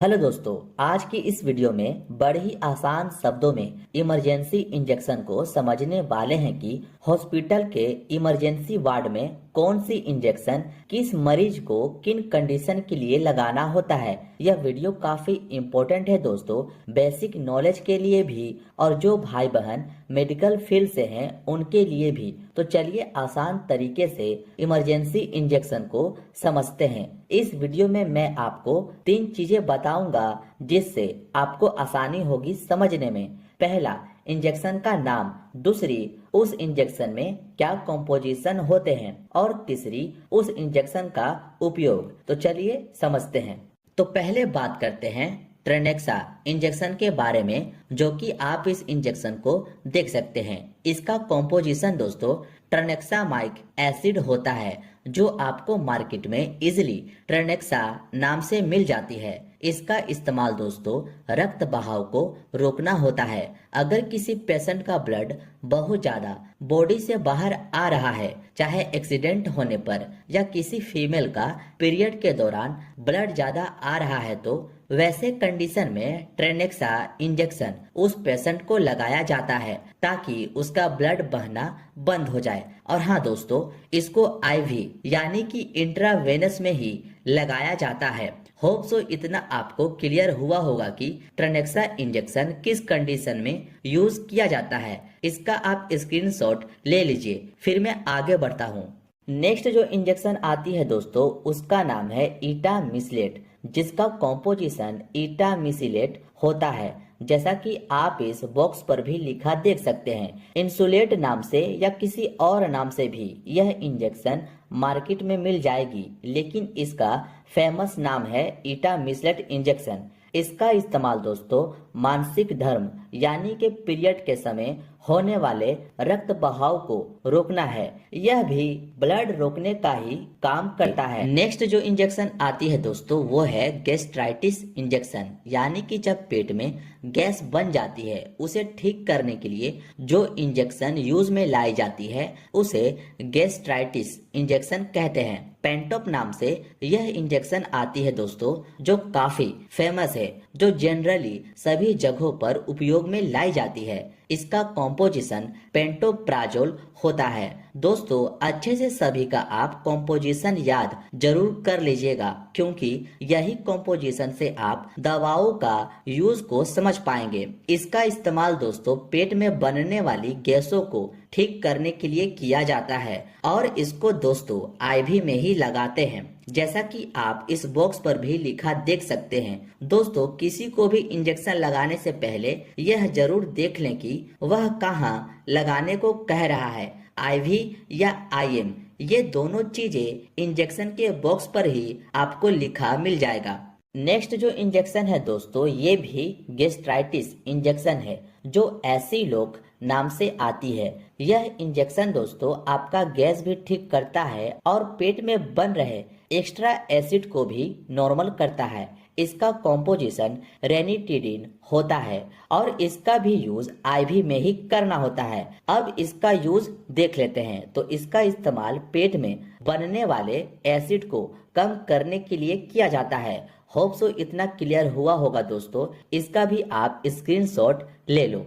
Hello दोस्तों, आज की इस वीडियो में बड़े ही आसान शब्दों में इमरजेंसी इंजेक्शन को समझने वाले हैं कि हॉस्पिटल के इमरजेंसी वार्ड में कौन सी इंजेक्शन किस मरीज को किन कंडीशन के लिए लगाना होता है। यह वीडियो काफी इम्पोर्टेंट है दोस्तों, बेसिक नॉलेज के लिए भी और जो भाई बहन मेडिकल फील्ड से हैं उनके लिए भी। तो चलिए आसान तरीके से इमरजेंसी इंजेक्शन को समझते हैं। इस वीडियो में मैं आपको 3 चीजें बताऊंगा जिससे आपको आसानी होगी समझने में। पहला, इंजेक्शन का नाम। दूसरी, उस इंजेक्शन में क्या कॉम्पोजिशन होते हैं। और तीसरी, उस इंजेक्शन का उपयोग। तो चलिए समझते हैं। तो पहले बात करते हैं ट्रेनेक्सा इंजेक्शन के बारे में, जो कि आप इस इंजेक्शन को देख सकते हैं। इसका कॉम्पोजिशन दोस्तों ट्रेनेक्सामाइक एसिड होता है, जो आपको मार्केट में इजिली ट्रेनेक्सा नाम से मिल जाती है। इसका इस्तेमाल दोस्तों रक्त बहाव को रोकना होता है। अगर किसी पेशेंट का ब्लड बहुत ज्यादा बॉडी से बाहर आ रहा है, चाहे एक्सीडेंट होने पर या किसी फीमेल का पीरियड के दौरान ब्लड ज्यादा आ रहा है, तो वैसे कंडीशन में ट्रेनेक्सा इंजेक्शन उस पेशेंट को लगाया जाता है ताकि उसका ब्लड बहना बंद हो जाए। और हाँ दोस्तों, इसको आईवी यानी कि इंट्रावेनस में ही लगाया जाता है। होप सो इतना आपको क्लियर हुआ होगा कि ट्रेनेक्सा इंजेक्शन किस कंडीशन में यूज किया जाता है। इसका आप स्क्रीनशॉट ले लीजिए, फिर मैं आगे बढ़ता हूँ। नेक्स्ट जो इंजेक्शन आती है दोस्तों, उसका नाम है ईटामिसिलेट, जिसका कॉम्पोजिशन ईटामिसिलेट होता है, जैसा कि आप इस बॉक्स पर भी लिखा देख सकते हैं। इंसुलेट नाम से या किसी और नाम से भी यह इंजेक्शन मार्केट में मिल जाएगी, लेकिन इसका फेमस नाम है ईटामिसिलेट इंजेक्शन। इसका इस्तेमाल दोस्तों मानसिक धर्म यानी कि पीरियड के समय होने वाले रक्त बहाव को रोकना है। यह भी ब्लड रोकने का ही काम करता है। नेक्स्ट जो इंजेक्शन आती है दोस्तों, वो है गैस्ट्राइटिस इंजेक्शन, यानी कि जब पेट में गैस बन जाती है उसे ठीक करने के लिए जो इंजेक्शन यूज में लाई जाती है उसे गैस्ट्राइटिस इंजेक्शन कहते हैं। पेंटोप नाम से यह इंजेक्शन आती है दोस्तों, जो काफी फेमस है, जो जनरली सभी जगहों पर उपयोग में लाई जाती है। इसका कॉम्पोजिशन पेंटोप्राजोल होता है। दोस्तों अच्छे से सभी का आप कॉम्पोजिशन याद जरूर कर लीजिएगा, क्योंकि यही कॉम्पोजिशन से आप दवाओं का यूज को समझ पाएंगे। इसका इस्तेमाल दोस्तों पेट में बनने वाली गैसों को ठीक करने के लिए किया जाता है और इसको दोस्तों आईवी में ही लगाते हैं, जैसा कि आप इस बॉक्स पर भी लिखा देख सकते हैं। दोस्तों किसी को भी इंजेक्शन लगाने से पहले यह जरूर देख लें कि वह कहाँ लगाने को कह रहा है, आईवी या आईएम। ये दोनों चीजें इंजेक्शन के बॉक्स पर ही आपको लिखा मिल जाएगा। नेक्स्ट जो इंजेक्शन है दोस्तों, ये भी गैस्ट्राइटिस इंजेक्शन है, जो एसिलोक नाम से आती है। यह इंजेक्शन दोस्तों आपका गैस भी ठीक करता है और पेट में बन रहे एक्स्ट्रा एसिड को भी नॉर्मल करता है। इसका कॉम्पोजिशन रेनिटिडिन होता है और इसका भी यूज आईवी में ही करना होता है। अब इसका यूज देख लेते हैं। तो इसका इस्तेमाल पेट में बनने वाले एसिड को कम करने के लिए किया जाता है। होप सो इतना क्लियर हुआ होगा दोस्तों, इसका भी आप स्क्रीनशॉट ले लो।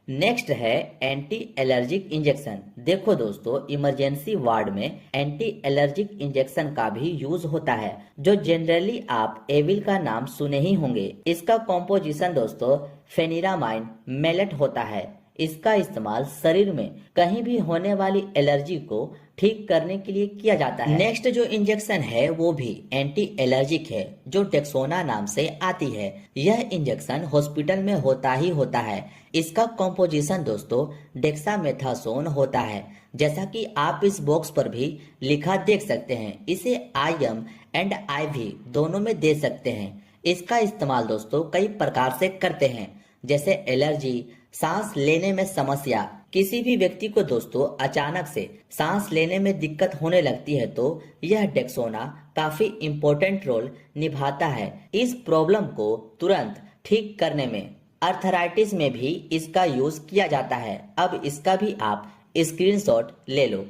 नेक्स्ट है एंटी एलर्जिक इंजेक्शन। देखो दोस्तों इमरजेंसी वार्ड में एंटी एलर्जिक इंजेक्शन का भी यूज होता है, जो जनरली आप एविल का नाम सुने ही होंगे। इसका कॉम्पोजिशन दोस्तों फेनिरामाइन मेलेट होता है। इसका इस्तेमाल शरीर में कहीं भी होने वाली एलर्जी को ठीक करने के लिए किया जाता है। नेक्स्ट जो इंजेक्शन है वो भी एंटी एलर्जिक है, जो डेक्सोना नाम से आती है। यह इंजेक्शन हॉस्पिटल में होता ही होता है। इसका कॉम्पोजिशन दोस्तों डेक्सामेथासोन होता है, जैसा कि आप इस बॉक्स पर भी लिखा देख सकते हैं। इसे आईएम एंड आईवी दोनों में दे सकते हैं। इसका इस्तेमाल दोस्तों कई प्रकार से करते हैं, जैसे एलर्जी, सांस लेने में समस्या। किसी भी व्यक्ति को दोस्तों अचानक से सांस लेने में दिक्कत होने लगती है, तो यह डेक्सोना काफी इम्पोर्टेंट रोल निभाता है इस प्रॉब्लम को तुरंत ठीक करने में। अर्थराइटिस में भी इसका यूज किया जाता है। अब इसका भी आप स्क्रीनशॉट ले लो।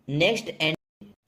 नेक्स्ट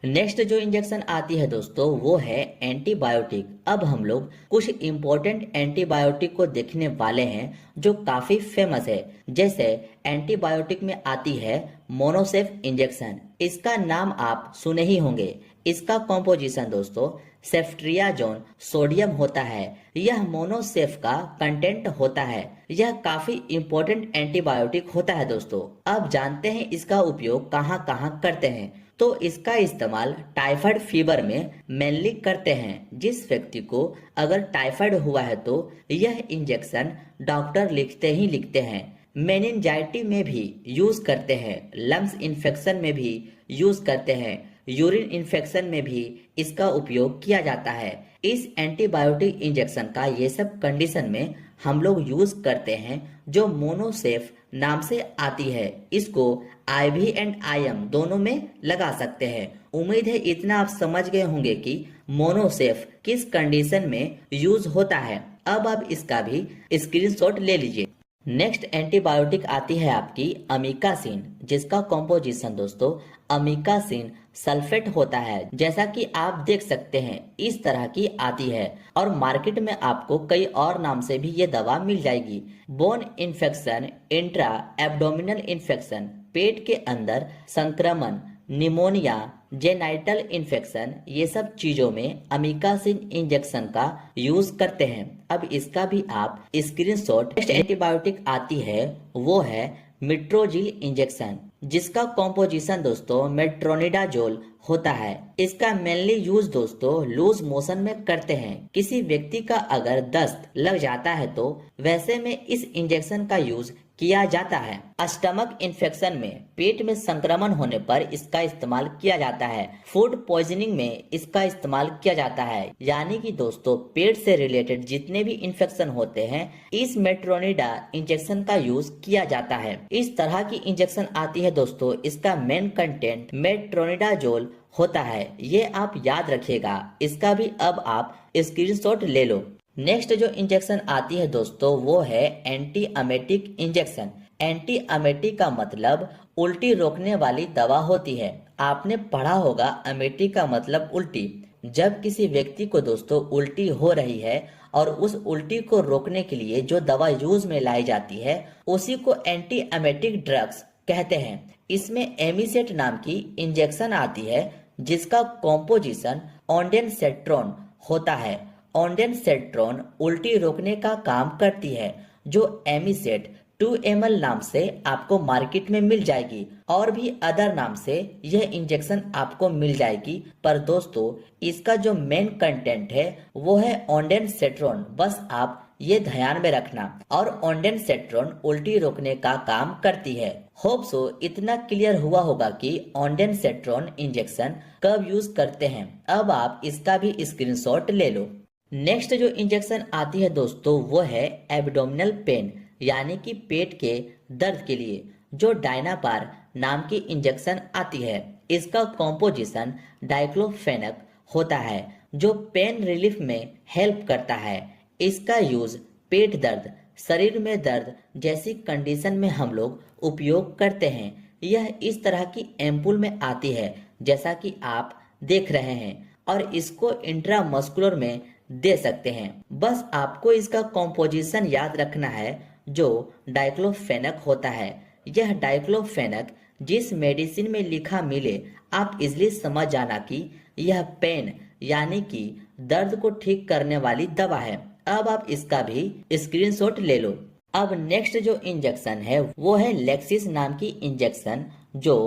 नेक्स्ट जो इंजेक्शन आती है दोस्तों वो है एंटीबायोटिक। अब हम लोग कुछ इम्पोर्टेंट एंटीबायोटिक को देखने वाले हैं जो काफी फेमस है। जैसे एंटीबायोटिक में आती है मोनोसेफ इंजेक्शन। इसका नाम आप सुने ही होंगे। इसका कॉम्पोजिशन दोस्तों सेफ्ट्रियाजोन सोडियम होता है। यह मोनोसेफ का कंटेंट होता है। यह काफी इम्पोर्टेंट एंटीबायोटिक होता है दोस्तों। अब जानते हैं इसका उपयोग कहाँ कहाँ करते हैं। तो इसका इस्तेमाल टाइफाइड फीवर में मेनली करते हैं। जिस व्यक्ति को अगर टाइफाइड हुआ है तो यह इंजेक्शन डॉक्टर लिखते ही लिखते हैं। मेनिंजाइटी में भी यूज करते हैं, लंग्स इन्फेक्शन में भी यूज करते हैं, यूरिन इन्फेक्शन में भी इसका उपयोग किया जाता है। इस एंटीबायोटिक इंजेक्शन का ये सब कंडीशन में हम लोग यूज करते हैं जो मोनोसेफ नाम से आती है। इसको आईवी एंड आईएम दोनों में लगा सकते हैं। उम्मीद है इतना आप समझ गए होंगे कि मोनोसेफ किस कंडीशन में यूज होता है। अब आप इसका भी स्क्रीनशॉट ले लीजिए। नेक्स्ट एंटीबायोटिक आती है आपकी अमीकासिन, जिसका कॉम्पोजिशन दोस्तों अमीकासिन सल्फेट होता है। जैसा कि आप देख सकते हैं इस तरह की आती है और मार्केट में आपको कई और नाम से भी ये दवा मिल जाएगी। Bone infection, intra abdominal infection, पेट के अंदर संक्रमण, निमोनिया, जेनाइटल इन्फेक्शन, ये सब चीजों में अमीकासिन इंजेक्शन का यूज करते हैं। अब इसका भी आप स्क्रीनशॉट। नेक्स्ट एंटीबायोटिक आती है वो है मिट्रोजिल इंजेक्शन, जिसका कॉम्पोजिशन दोस्तों मेट्रोनिडाजोल होता है। इसका मेनली यूज दोस्तों लूज मोशन में करते हैं। किसी व्यक्ति का अगर दस्त लग जाता है तो वैसे में इस इंजेक्शन का यूज किया जाता है। स्टमक इन्फेक्शन में, पेट में संक्रमण होने पर इसका इस्तेमाल किया जाता है। फूड पॉइजनिंग में इसका इस्तेमाल किया जाता है। यानी कि दोस्तों पेट से रिलेटेड जितने भी इन्फेक्शन होते हैं इस मेट्रोनिडा इंजेक्शन का यूज किया जाता है। इस तरह की इंजेक्शन आती है दोस्तों। इसका मेन कंटेंट मेट्रोनिडाजोल होता है। ये आप याद रखिएगा। इसका भी अब आप स्क्रीनशॉट ले लो। नेक्स्ट जो इंजेक्शन आती है दोस्तों वो है एंटी अमेटिक इंजेक्शन। एंटी अमेटिक का मतलब उल्टी रोकने वाली दवा होती है। आपने पढ़ा होगा अमेटिक का मतलब उल्टी। जब किसी व्यक्ति को दोस्तों उल्टी हो रही है और उस उल्टी को रोकने के लिए जो दवा यूज में लाई जाती है उसी को एंटी अमेटिक ड्रग्स कहते हैं। इसमें एमिसेट नाम की इंजेक्शन आती है जिसका कॉम्पोजिशन ऑन्डेनसेट्रोन होता है। ऑन्डेनसेट्रोन उल्टी रोकने का काम करती है जो एमिसेट 2 ml नाम से आपको मार्केट में मिल जाएगी और भी अदर नाम से यह इंजेक्शन आपको मिल जाएगी। पर दोस्तों इसका जो मेन कंटेंट है वो है ऑन्डेनसेट्रोन। बस आप ये ध्यान में रखना। और ऑन्डेनसेट्रोन उल्टी रोकने का काम करती है। होप सो इतना क्लियर हुआ होगा कि ऑन्डेनसेट्रोन इंजेक्शन कब यूज करते हैं। अब आप इसका भी स्क्रीनशॉट ले लो। नेक्स्ट जो इंजेक्शन आती है दोस्तों वो है एब्डोमिनल पेन, यानी कि पेट के दर्द के लिए जो डायनापार नाम की इंजेक्शन आती है। इसका कॉम्पोजिशन डाइक्लोफेनक होता है जो पेन रिलीफ में हेल्प करता है। इसका यूज पेट दर्द, शरीर में दर्द जैसी कंडीशन में हम लोग उपयोग करते हैं। यह इस तरह की एम्पुल में आती है जैसा कि आप देख रहे हैं और इसको इंट्रामस्कुलर में दे सकते हैं। बस आपको इसका कॉम्पोजिशन याद रखना है जो डाइक्लोफेनक होता है। यह डाइक्लोफेनक जिस मेडिसिन में लिखा मिले आप इजली समझ जाना कि यह पेन यानी कि दर्द को ठीक करने वाली दवा है। अब आप इसका भी स्क्रीनशॉट ले लो। अब नेक्स्ट जो इंजेक्शन है वो है लेक्सिस नाम की इंजेक्शन जो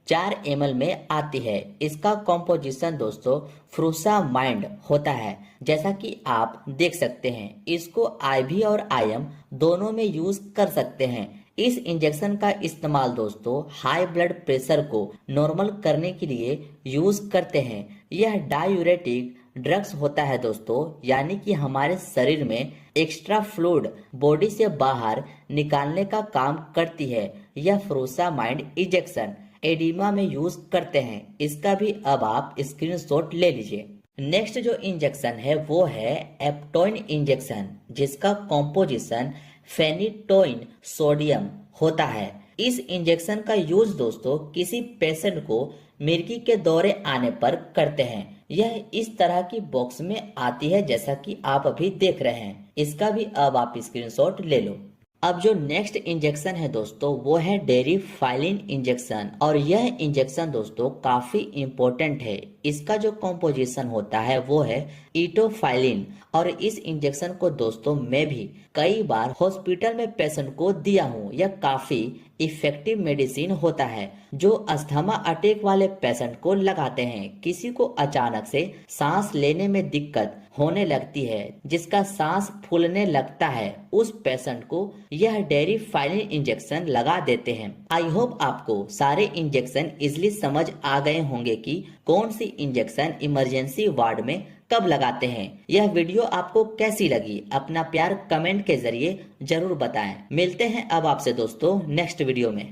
4 ml में आती है। इसका कॉम्पोजिशन दोस्तों फ्रूसामाइंड होता है जैसा कि आप देख सकते हैं। इसको आईवी और आईएम दोनों में यूज कर सकते हैं। इस इंजेक्शन का इस्तेमाल दोस्तों हाई ब्लड प्रेशर को नॉर्मल करने के लिए यूज करते हैं। यह डायूरेटिक ड्रग्स होता है दोस्तों, यानी कि हमारे शरीर में एक्स्ट्रा फ्लूइड बॉडी से बाहर निकालने का काम करती है। यह फ्रूसामाइंड इंजेक्शन एडिमा में यूज करते हैं। इसका भी अब आप स्क्रीनशॉट ले लीजिए। नेक्स्ट जो इंजेक्शन है वो है एप्टोइन इंजेक्शन जिसका कॉम्पोजिशन फेनिटोइन सोडियम होता है। इस इंजेक्शन का यूज दोस्तों किसी पेशेंट को मिर्गी के दौरे आने पर करते हैं। यह इस तरह की बॉक्स में आती है जैसा कि आप अभी देख रहे हैं। इसका भी अब आप स्क्रीनशॉट ले लो। अब जो नेक्स्ट इंजेक्शन है दोस्तों वो है डेरिफाइलिन इंजेक्शन, और यह इंजेक्शन दोस्तों काफी इंपॉर्टेंट है। इसका जो कॉम्पोजिशन होता है वो है इटोफाइलिन, और इस इंजेक्शन को दोस्तों मैं भी कई बार हॉस्पिटल में पेशेंट को दिया हूँ। यह काफी इफेक्टिव मेडिसिन होता है जो अस्थमा अटैक वाले पेशेंट को लगाते हैं। किसी को अचानक से सांस लेने में दिक्कत होने लगती है, जिसका सांस फूलने लगता है, उस पेशेंट को यह डेरिफाइलिन इंजेक्शन लगा देते हैं। आई होप आपको सारे इंजेक्शन इजिली समझ आ गए होंगे कि कौन सी इंजेक्शन इमरजेंसी वार्ड में कब लगाते हैं। यह वीडियो आपको कैसी लगी अपना प्यार कमेंट के जरिए जरूर बताएं। मिलते हैं अब आपसे दोस्तों नेक्स्ट वीडियो में।